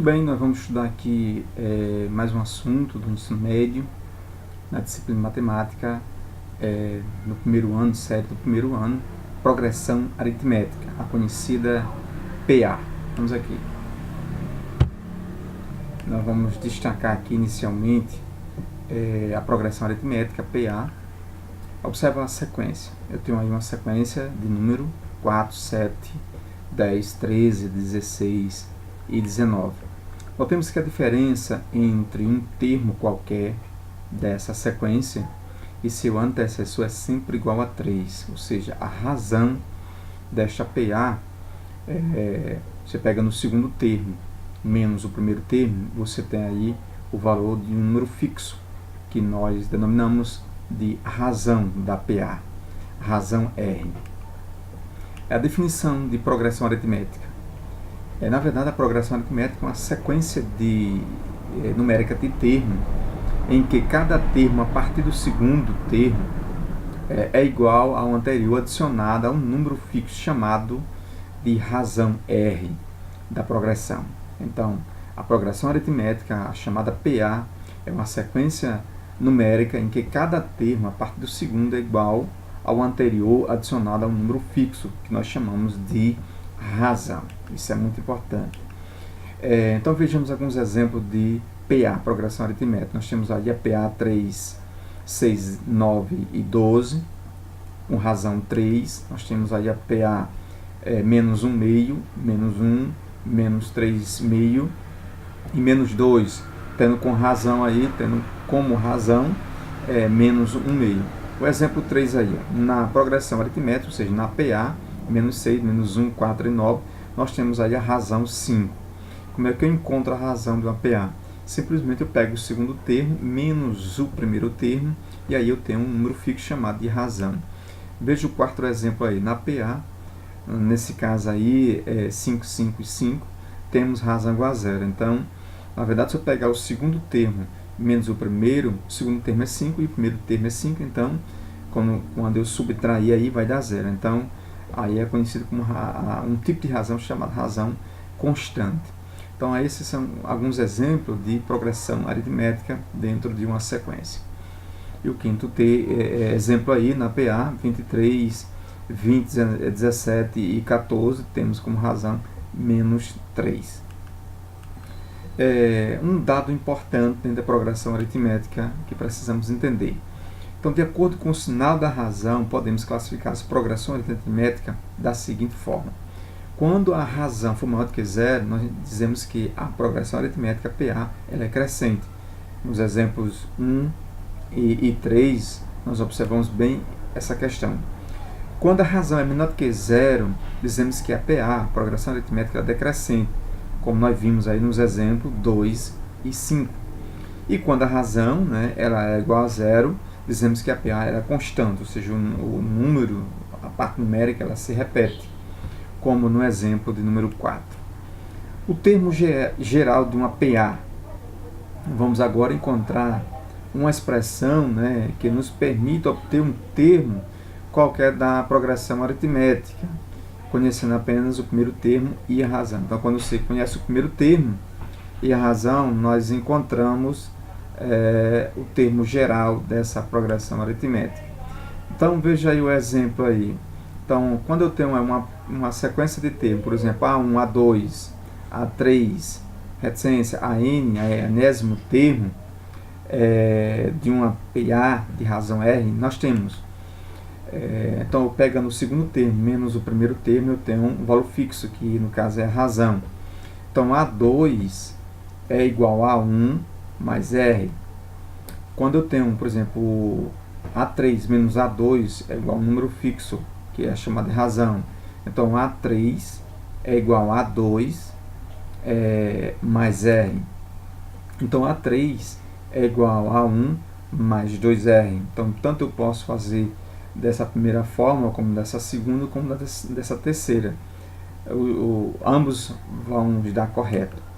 Muito bem, nós vamos estudar aqui mais um assunto do ensino médio, na disciplina de matemática, no primeiro ano, série do primeiro ano, progressão aritmética, a conhecida PA. Vamos aqui. Nós vamos destacar aqui inicialmente a progressão aritmética, PA. Observa a sequência. Eu tenho aí uma sequência de número 4, 7, 10, 13, 16 e 19. Notemos que a diferença entre um termo qualquer dessa sequência e seu antecessor é sempre igual a 3, ou seja, a razão desta PA, você pega no segundo termo menos o primeiro termo, você tem aí o valor de um número fixo, que nós denominamos de razão da PA, razão R. É a definição de progressão aritmética. Na verdade, a progressão aritmética é uma sequência numérica de termo, em que cada termo, a partir do segundo termo, é igual ao anterior adicionado a um número fixo chamado de razão R da progressão. Então, a progressão aritmética, a chamada PA, é uma sequência numérica em que cada termo, a partir do segundo, é igual ao anterior adicionado a um número fixo, que nós chamamos de razão. Isso é muito importante. Então vejamos alguns exemplos de PA, progressão aritmética. Nós temos aí a PA 3, 6, 9 e 12, com razão 3. Nós temos aí a PA menos 1 meio, menos 1, menos 3 meio e menos 2, tendo com razão aí, tendo como razão menos 1 meio. O exemplo 3 aí, na progressão aritmética, ou seja, na PA, menos 6, menos 1, 4 e 9, nós temos aí a razão 5. Como é que eu encontro a razão de uma PA? Simplesmente eu pego o segundo termo, menos o primeiro termo, e aí eu tenho um número fixo chamado de razão. Veja o quarto exemplo aí, na PA, nesse caso aí, 5, 5 e 5, temos razão igual a 0. Então, na verdade, se eu pegar o segundo termo menos o primeiro, o segundo termo é 5 e o primeiro termo é 5, então, quando eu subtrair aí, vai dar 0. Então, aí é conhecido como um tipo de razão chamada razão constante. Então, esses são alguns exemplos de progressão aritmética dentro de uma sequência. E o quinto exemplo aí, na PA, 23, 20, 17 e 14, temos como razão menos 3. Um dado importante dentro da progressão aritmética que precisamos entender. Então, de acordo com o sinal da razão, podemos classificar as progressões aritméticas da seguinte forma. Quando a razão for maior do que 0, nós dizemos que a progressão aritmética PA ela é crescente. Nos exemplos 1 e 3, nós observamos bem essa questão. Quando a razão é menor do que 0, dizemos que a PA, a progressão aritmética, é decrescente, como nós vimos aí nos exemplos 2 e 5. E quando a razão ela é igual a 0, dizemos que a PA é constante, ou seja, o número, a parte numérica, ela se repete, como no exemplo de número 4. O termo geral de uma PA, vamos agora encontrar uma expressão que nos permite obter um termo qualquer da progressão aritmética, conhecendo apenas o primeiro termo e a razão. Então, quando você conhece o primeiro termo e a razão, nós encontramos o termo geral dessa progressão aritmética. Então, veja aí o exemplo aí. Então, quando eu tenho uma sequência de termos, por exemplo, A1, A2, A3, reticência, AN, a enésimo termo de uma PA de razão R, nós temos. Então, eu pego no segundo termo menos o primeiro termo, eu tenho um valor fixo, que no caso é a razão. Então, A2 é igual a 1 mais R. Quando eu tenho, por exemplo, A3 menos A2 é igual a um número fixo, que é chamado de razão. Então, A3 é igual a A2 mais R. Então, A3 é igual a 1 mais 2R. Então, tanto eu posso fazer dessa primeira forma, como dessa segunda, como dessa terceira. Ambos vão dar correto.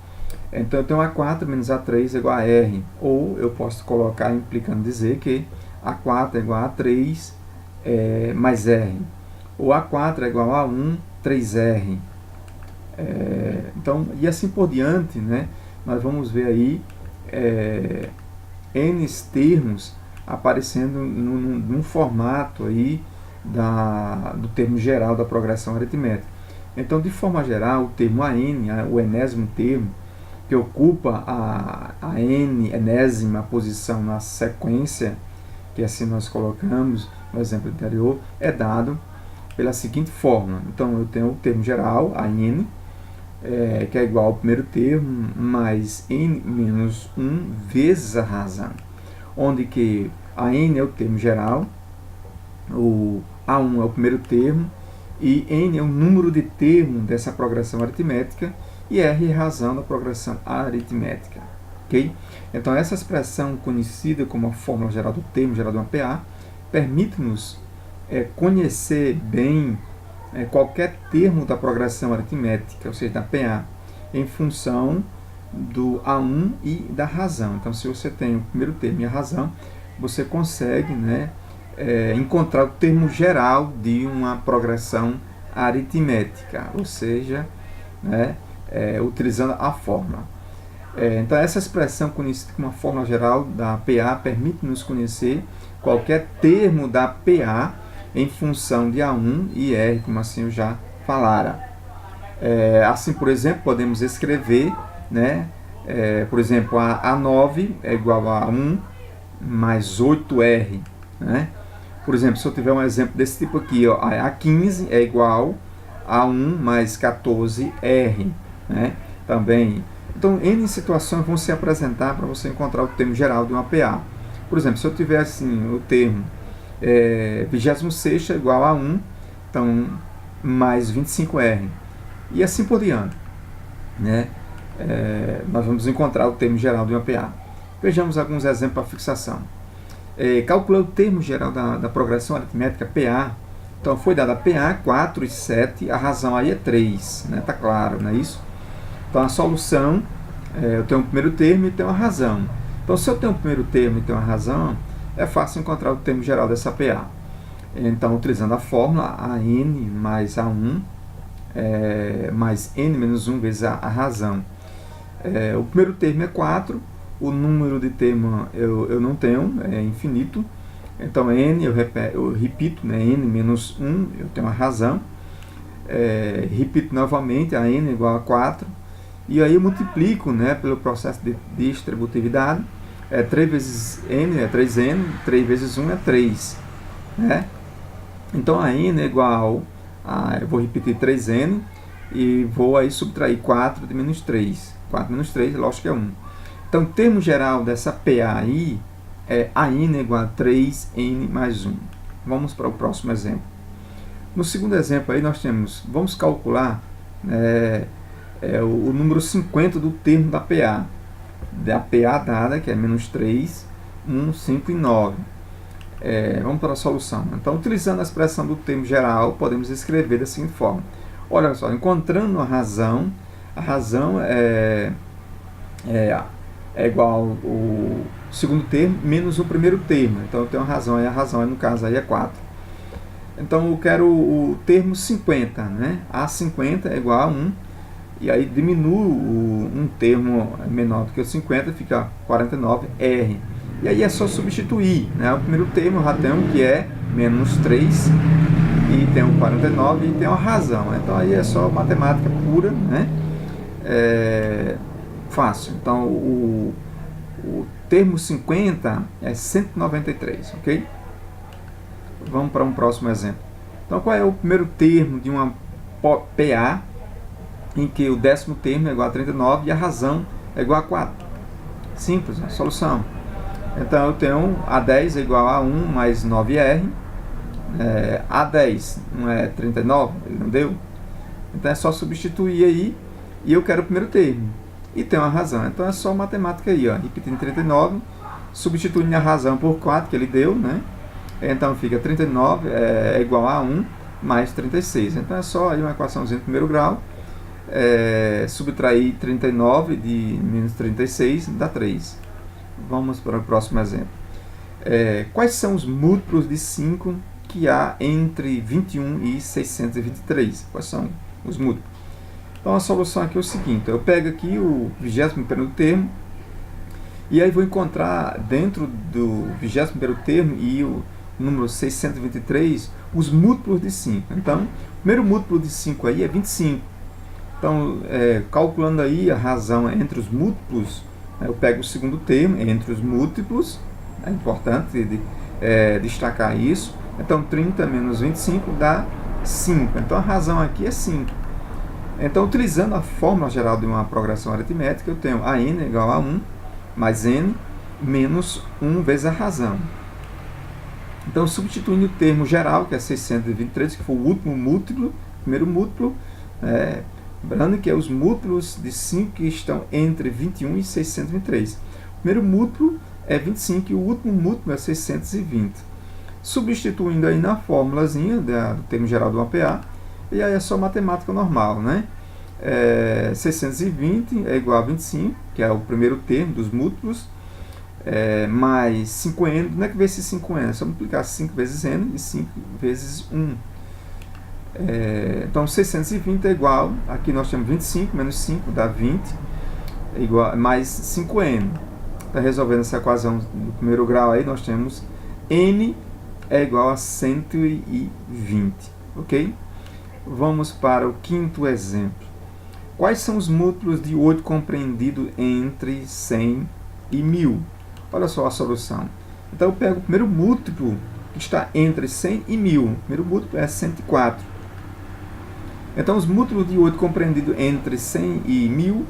Então, eu tenho A4 menos A3 é igual a R. Ou eu posso colocar implicando dizer que A4 é igual a 3 mais R. Ou A4 é igual a 1, 3R. Então, e assim por diante, né? Nós vamos ver aí N termos aparecendo num formato aí do termo geral da progressão aritmética. Então, de forma geral, o termo AN, o enésimo termo, que ocupa a enésima posição na sequência, que assim nós colocamos no exemplo anterior, é dado pela seguinte fórmula. Então, eu tenho o termo geral, AN, que é igual ao primeiro termo, mais n menos 1 vezes a razão, onde que a n é o termo geral, o A1 é o primeiro termo, e n é o número de termos dessa progressão aritmética, e R é a razão da progressão aritmética. Okay? Então, essa expressão conhecida como a fórmula geral do termo geral de uma PA permite-nos conhecer bem qualquer termo da progressão aritmética, ou seja, da PA, em função do A1 e da razão. Então, se você tem o primeiro termo e a razão, você consegue, né, encontrar o termo geral de uma progressão aritmética, ou seja, né, utilizando a fórmula. Então, essa expressão conhecida como a fórmula geral da PA permite-nos conhecer qualquer termo da PA em função de A1 e R, como assim eu já falara. Assim, por exemplo, podemos escrever, né, por exemplo, A9 é igual a 1 mais 8R. Né? Por exemplo, se eu tiver um exemplo desse tipo aqui, ó, A15 é igual a 1 mais 14R. Né? Também. Então, N situações vão se apresentar para você encontrar o termo geral de uma PA. Por exemplo, se eu tiver assim, o termo 26 é igual a 1, então, mais 25R. E assim por diante. Né? Nós vamos encontrar o termo geral de uma PA. Vejamos alguns exemplos para fixação. Calcular o termo geral da progressão aritmética PA. Então, foi dada a PA 4 e 7, a razão aí é 3. Né? Tá claro, não é isso? Então, a solução, eu tenho o primeiro termo e tenho a razão. Então, se eu tenho o primeiro termo e tenho a razão, é fácil encontrar o termo geral dessa PA. Então, utilizando a fórmula, AN mais A1, mais N menos 1 vezes a razão. O primeiro termo é 4, o número de termo eu não tenho, é infinito. Então, N, eu repito, né, N menos 1, eu tenho a razão. Repito novamente, a N é igual a 4. E aí eu multiplico, né, pelo processo de distributividade. 3 vezes N é 3N, 3 vezes 1 é 3. Né? Então, a N é igual a, eu vou repetir 3N, e vou aí subtrair 4 de menos 3. 4 menos 3, lógico que é 1. Então, o termo geral dessa PA aí é a N é igual a 3N mais 1. Vamos para o próximo exemplo. No segundo exemplo aí nós temos, vamos calcular o número 50 do termo da PA. Da PA dada, que é menos 3, 1, 5 e 9. Vamos para a solução. Então, utilizando a expressão do termo geral, podemos escrever da seguinte forma. Olha só, encontrando a razão é igual ao segundo termo menos o primeiro termo. Então, eu tenho a razão, e a razão, no caso, aí é 4. Então, eu quero o termo 50. Né? A50 é igual a 1. E aí, diminuo um termo menor do que o 50, fica 49R. E aí é só substituir. Né? O primeiro termo eu já tenho que é menos 3. E tem o 49 e tem a razão. Então, aí é só matemática pura. Né? Fácil. Então, o termo 50 é 193, ok? Vamos para um próximo exemplo. Então, qual é o primeiro termo de uma PA em que o décimo termo é igual a 39 e a razão é igual a 4? Simples, né? Solução. Então, eu tenho A10 é igual a 1 mais 9R. A10 não é 39? Ele não deu? Então, é só substituir aí. E eu quero o primeiro termo. E tem uma razão. Então, é só matemática aí, ó. Repetindo 39, substituindo a razão por 4, que ele deu, né? Então, fica 39 é igual a 1 mais 36. Então, é só aí uma equaçãozinha de primeiro grau. Subtrair 39 de menos 36 dá 3. Vamos para o próximo exemplo. Quais são os múltiplos de 5 que há entre 21 e 623? Quais são os múltiplos? Então a solução aqui é o seguinte, eu pego aqui o 21º termo, e aí vou encontrar dentro do 21º termo e o número 623 os múltiplos de 5. Então, o primeiro múltiplo de 5 aí é 25. Então, calculando aí a razão entre os múltiplos, eu pego o segundo termo entre os múltiplos, é importante destacar isso. Então, 30 menos 25 dá 5. Então, a razão aqui é 5. Então, utilizando a fórmula geral de uma progressão aritmética, eu tenho a n igual a 1 mais n menos 1 vezes a razão. Então, substituindo o termo geral, que é 623, que foi o último múltiplo, primeiro múltiplo, lembrando que é os múltiplos de 5 que estão entre 21 e 623. O primeiro múltiplo é 25 e o último múltiplo é 620. Substituindo aí na formulazinha do termo geral do APA, e aí é só matemática normal, né? 620 é igual a 25, que é o primeiro termo dos múltiplos, mais 5n. Como é que vê esse 5n? É só multiplicar 5 vezes n e 5 vezes 1. Então, 620 é igual, aqui nós temos 25 menos 5 dá 20, igual, mais 5n. Está resolvendo essa equação do primeiro grau aí, nós temos n é igual a 120, ok? Vamos para o quinto exemplo. Quais são os múltiplos de 8 compreendido entre 100 e 1000? Olha só a solução. Então, eu pego o primeiro múltiplo que está entre 100 e 1000. O primeiro múltiplo é 104. Então, os múltiplos de 8 compreendido entre 100 e 1000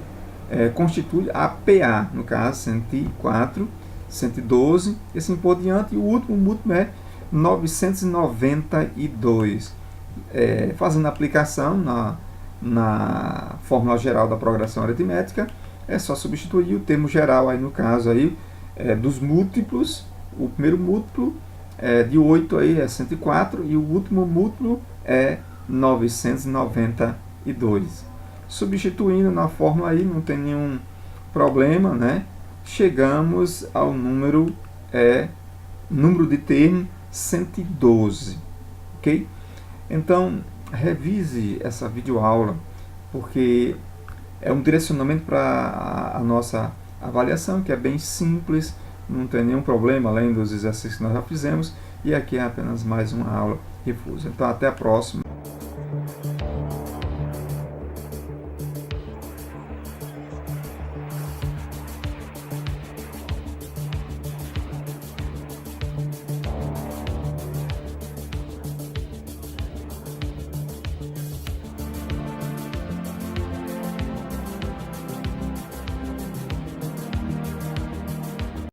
constitui a PA, no caso, 104, 112, e assim por diante. E o último múltiplo é 992. Fazendo a aplicação na fórmula geral da progressão aritmética, é só substituir o termo geral, aí no caso aí, dos múltiplos. O primeiro múltiplo de 8 aí é 104 e o último múltiplo é 992. Substituindo na fórmula aí, não tem nenhum problema, né? Chegamos ao número de termo 112, ok? Então, revise essa videoaula, porque é um direcionamento para a nossa avaliação, que é bem simples, não tem nenhum problema além dos exercícios que nós já fizemos, e aqui é apenas mais uma aula difusa. Então, até a próxima.